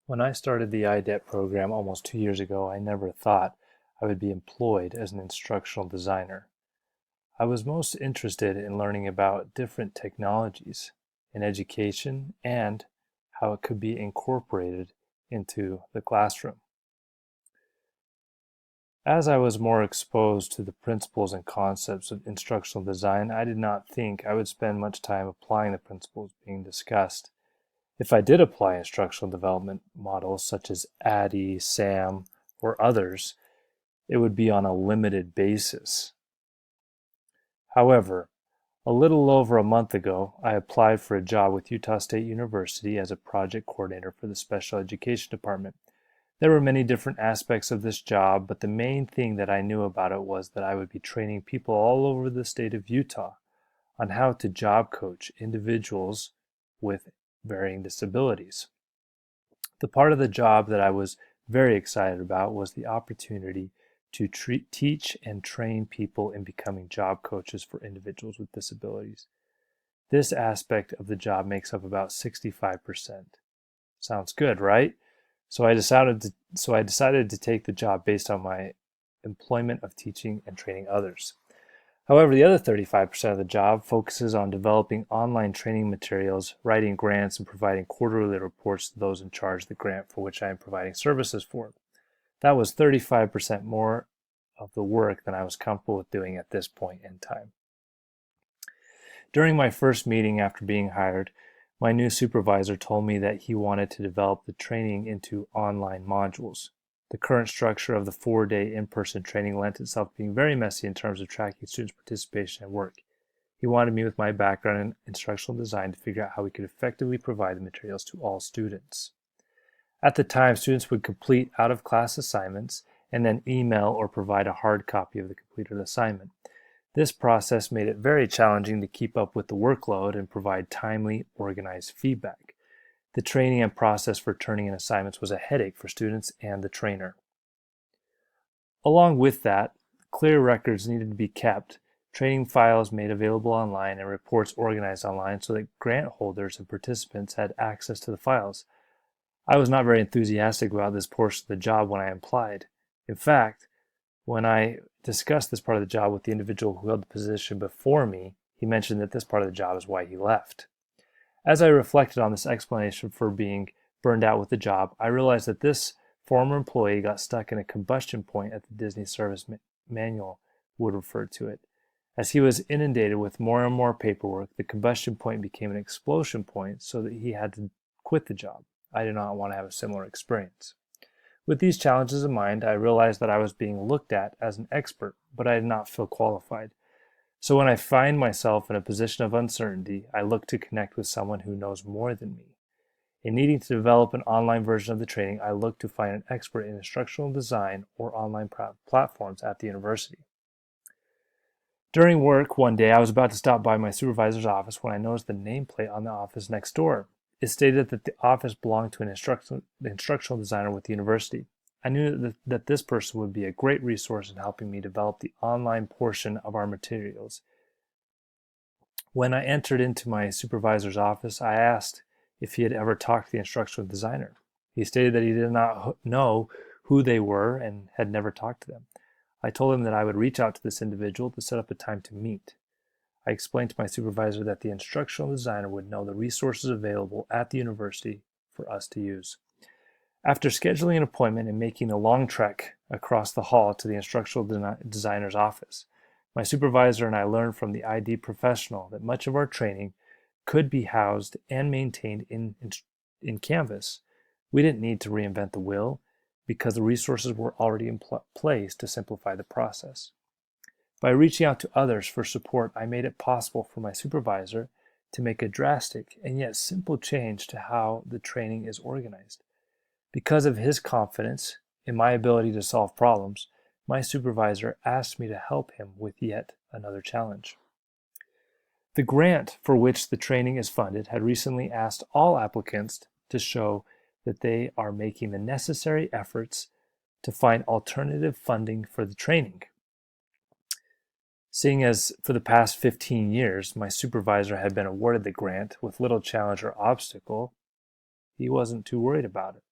When I started the IDEP program almost 2 years ago, I never thought I would be employed as an instructional designer. I was most interested in learning about different technologies in education and how it could be incorporated into the classroom. As I was more exposed to the principles and concepts of instructional design, I did not think I would spend much time applying the principles being discussed. If I did apply instructional development models such as ADDIE, SAM, or others, it would be on a limited basis. However, a little over a month ago, I applied for a job with Utah State University as a project coordinator for the special education department. There were many different aspects of this job, but the main thing that I knew about it was that I would be training people all over the state of Utah on how to job coach individuals with varying disabilities. The part of the job that I was very excited about was the opportunity to teach and train people in becoming job coaches for individuals with disabilities. This aspect of the job makes up about 65%. Sounds good, right? So I decided to take the job based on my employment of teaching and training others. However, the other 35% of the job focuses on developing online training materials, writing grants, and providing quarterly reports to those in charge of the grant for which I am providing services for. That was 35% more of the work than I was comfortable with doing at this point in time. During my first meeting after being hired, my new supervisor told me that he wanted to develop the training into online modules. The current structure of the 4-day in-person training lent itself to being very messy in terms of tracking students' participation and work. He wanted me with my background in instructional design to figure out how we could effectively provide the materials to all students. At the time, students would complete out-of-class assignments and then email or provide a hard copy of the completed assignment. This process made it very challenging to keep up with the workload and provide timely, organized feedback. The training and process for turning in assignments was a headache for students and the trainer. Along with that, clear records needed to be kept, training files made available online, and reports organized online so that grant holders and participants had access to the files. I was not very enthusiastic about this portion of the job when I applied. In fact, when I discussed this part of the job with the individual who held the position before me, he mentioned that this part of the job is why he left. As I reflected on this explanation for being burned out with the job, I realized that this former employee got stuck in a combustion point, as the Disney service manual would refer to it. As he was inundated with more and more paperwork, the combustion point became an explosion point so that he had to quit the job. I did not want to have a similar experience. With these challenges in mind, I realized that I was being looked at as an expert, but I did not feel qualified. So when I find myself in a position of uncertainty, I look to connect with someone who knows more than me. In needing to develop an online version of the training, I look to find an expert in instructional design or online platforms at the university. During work one day, I was about to stop by my supervisor's office when I noticed the nameplate on the office next door. It stated that the office belonged to an instructional designer with the university. I knew that this person would be a great resource in helping me develop the online portion of our materials. When I entered into my supervisor's office, I asked if he had ever talked to the instructional designer. He stated that he did not know who they were and had never talked to them. I told him that I would reach out to this individual to set up a time to meet. I explained to my supervisor that the instructional designer would know the resources available at the university for us to use. After scheduling an appointment and making a long trek across the hall to the instructional designer's office, my supervisor and I learned from the ID professional that much of our training could be housed and maintained in Canvas. We didn't need to reinvent the wheel because the resources were already in place to simplify the process. By reaching out to others for support, I made it possible for my supervisor to make a drastic and yet simple change to how the training is organized. Because of his confidence in my ability to solve problems, my supervisor asked me to help him with yet another challenge. The grant for which the training is funded had recently asked all applicants to show that they are making the necessary efforts to find alternative funding for the training. Seeing as for the past 15 years, my supervisor had been awarded the grant with little challenge or obstacle, he wasn't too worried about it.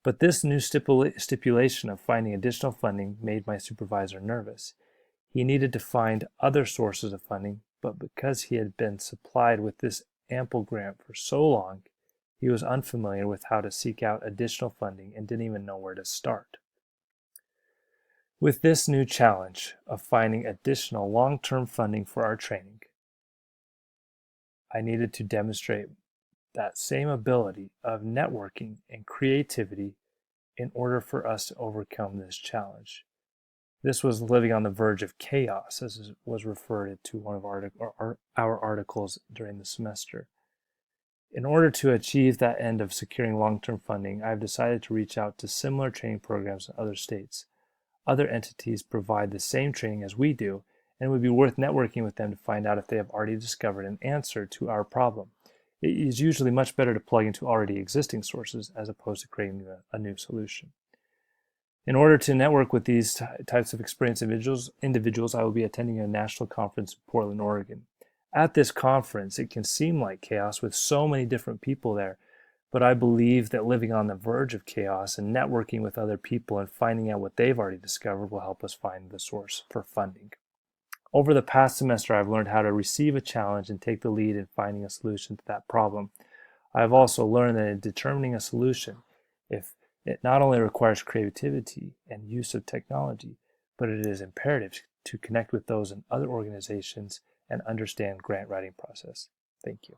But this new stipulation of finding additional funding made my supervisor nervous. He needed to find other sources of funding, but because he had been supplied with this ample grant for so long, he was unfamiliar with how to seek out additional funding and didn't even know where to start. With this new challenge of finding additional long-term funding for our training, I needed to demonstrate that same ability of networking and creativity in order for us to overcome this challenge. This was living on the verge of chaos, as was referred to one of our articles during the semester. In order to achieve that end of securing long-term funding, I have decided to reach out to similar training programs in other states. Other entities provide the same training as we do, and it would be worth networking with them to find out if they have already discovered an answer to our problem. It is usually much better to plug into already existing sources as opposed to creating a new solution. In order to network with these types of experienced individuals, I will be attending a national conference in Portland, Oregon. At this conference, it can seem like chaos with so many different people there, but I believe that living on the verge of chaos and networking with other people and finding out what they've already discovered will help us find the source for funding. Over the past semester, I've learned how to receive a challenge and take the lead in finding a solution to that problem. I have also learned that in determining a solution, if it not only requires creativity and use of technology, but it is imperative to connect with those in other organizations and understand grant writing process. Thank you.